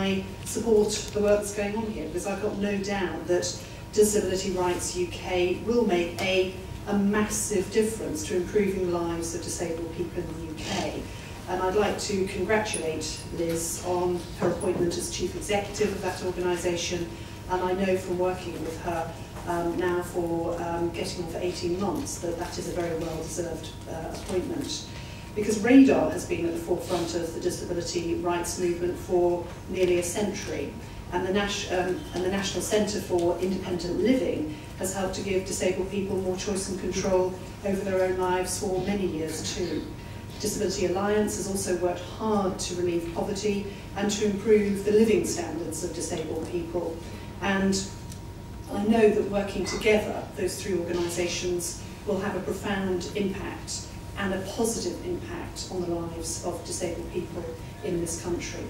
I support the work that's going on here, because I've got no doubt that Disability Rights UK will make a massive difference to improving the lives of disabled people in the UK. And I'd like to congratulate Liz on her appointment as Chief Executive of that organisation, and I know from working with her now for getting on for 18 months that that is a very well-deserved appointment. Because RADAR has been at the forefront of the disability rights movement for nearly a century, and the National Centre for Independent Living has helped to give disabled people more choice and control over their own lives for many years too. Disability Alliance has also worked hard to relieve poverty and to improve the living standards of disabled people. And I know that working together, those three organisations will have a profound impact and a positive impact on the lives of disabled people in this country.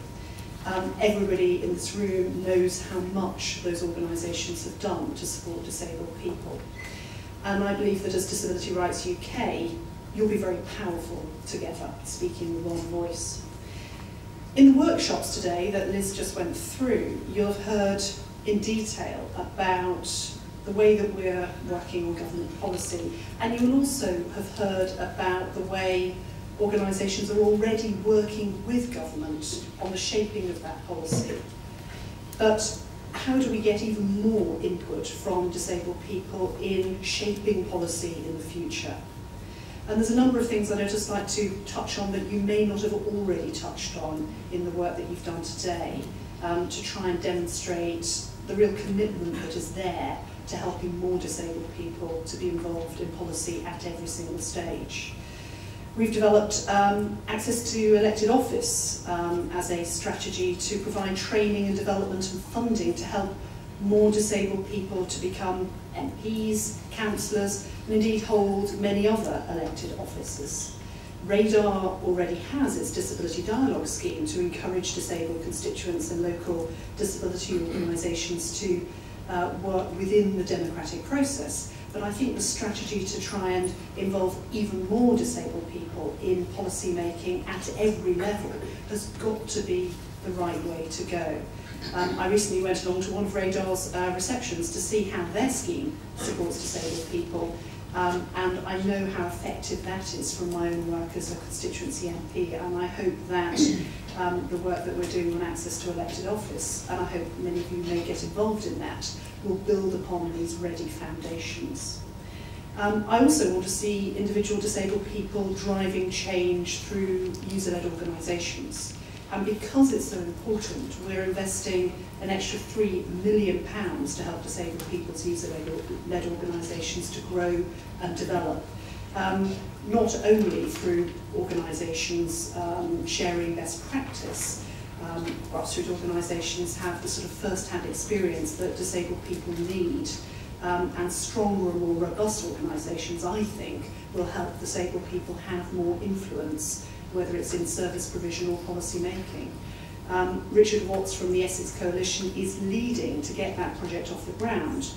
Everybody in this room knows how much those organisations have done to support disabled people. And I believe that as Disability Rights UK, you'll be very powerful together, speaking with one voice. In the workshops today that Liz just went through, you'll have heard in detail about the way that we're working on government policy, and you will also have heard about the way organisations are already working with government on the shaping of that policy. But how do we get even more input from disabled people in shaping policy in the future? And there's a number of things that I'd just like to touch on that you may not have already touched on in the work that you've done today, to try and demonstrate the real commitment that is there to helping more disabled people to be involved in policy at every single stage. We've developed access to elected office as a strategy to provide training and development and funding to help more disabled people to become MPs, councillors, and indeed hold many other elected offices. RADAR already has its Disability Dialogue scheme to encourage disabled constituents and local disability organisations to work within the democratic process. But I think the strategy to try and involve even more disabled people in policy making at every level has got to be the right way to go. I recently went along to one of RADAR's receptions to see how their scheme supports disabled people, and I know how effective that is from my own work as a constituency MP, and I hope that the work that we're doing on access to elected office, and I hope many of you may get involved in that, will build upon these ready foundations. I also want to see individual disabled people driving change through user-led organisations. And because it's so important, we're investing an extra £3 million to help disabled people's user-led organisations to grow and develop. Not only through organisations sharing best practice, grassroots organisations have the sort of first-hand experience that disabled people need, and stronger and more robust organisations, I think, will help disabled people have more influence, whether it's in service provision or policy making. Richard Watts from the Essex Coalition is leading to get that project off the ground,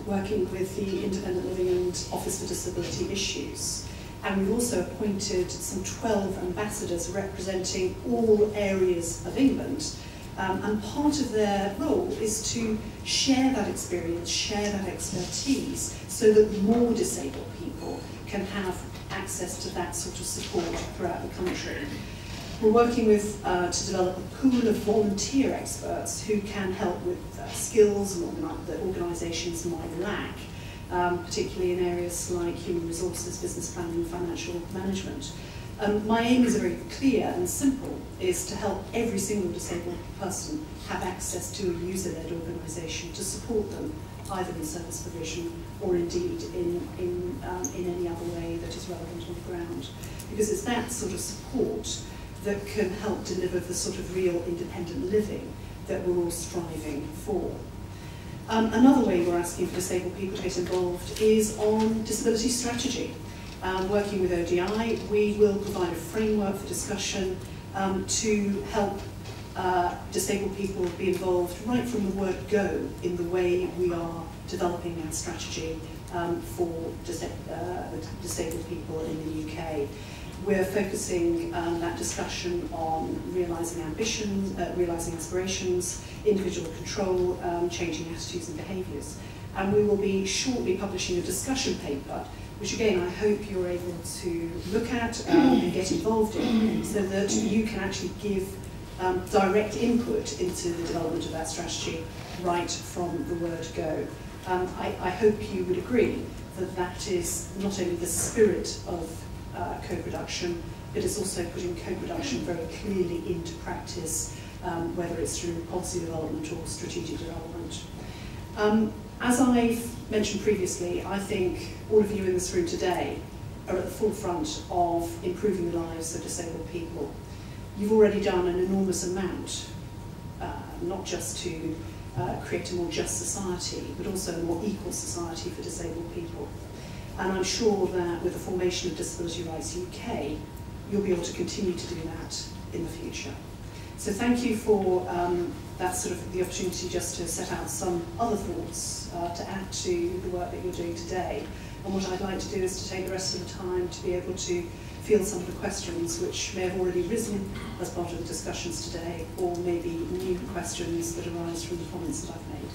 working with the Independent Living and Office for Disability Issues. And we've also appointed some 12 ambassadors representing all areas of England. And part of their role is to share that experience, share that expertise, so that more disabled people can have access to that sort of support throughout the country. We're working with to develop a pool of volunteer experts who can help with skills that organisations might lack, particularly in areas like human resources, business planning, and financial management. My aim is very clear and simple, is to help every single disabled person have access to a user-led organisation to support them, either in service provision or indeed in any other way that is relevant on the ground. Because it's that sort of support that can help deliver the sort of real independent living that we're all striving for. Another way we're asking for disabled people to get involved is on disability strategy. Working with ODI, we will provide a framework for discussion to help disabled people be involved right from the word go in the way we are developing our strategy for disabled people in the UK. We're focusing that discussion on realising ambitions, realising aspirations, individual control, changing attitudes and behaviours. And we will be shortly publishing a discussion paper, which again I hope you're able to look at and get involved in, so that you can actually give direct input into the development of that strategy right from the word go. I hope you would agree that that is not only the spirit of co-production, but it's also putting co-production very clearly into practice, whether it's through policy development or strategic development. As I've mentioned previously, I think all of you in this room today are at the forefront of improving the lives of disabled people. You've already done an enormous amount, not just to create a more just society, but also a more equal society for disabled people. And I'm sure that with the formation of Disability Rights UK, you'll be able to continue to do that in the future. So thank you for that sort of the opportunity just to set out some other thoughts to add to the work that you're doing today. And what I'd like to do is to take the rest of the time to be able to field some of the questions which may have already risen as part of the discussions today, or maybe new questions that arise from the comments that I've made.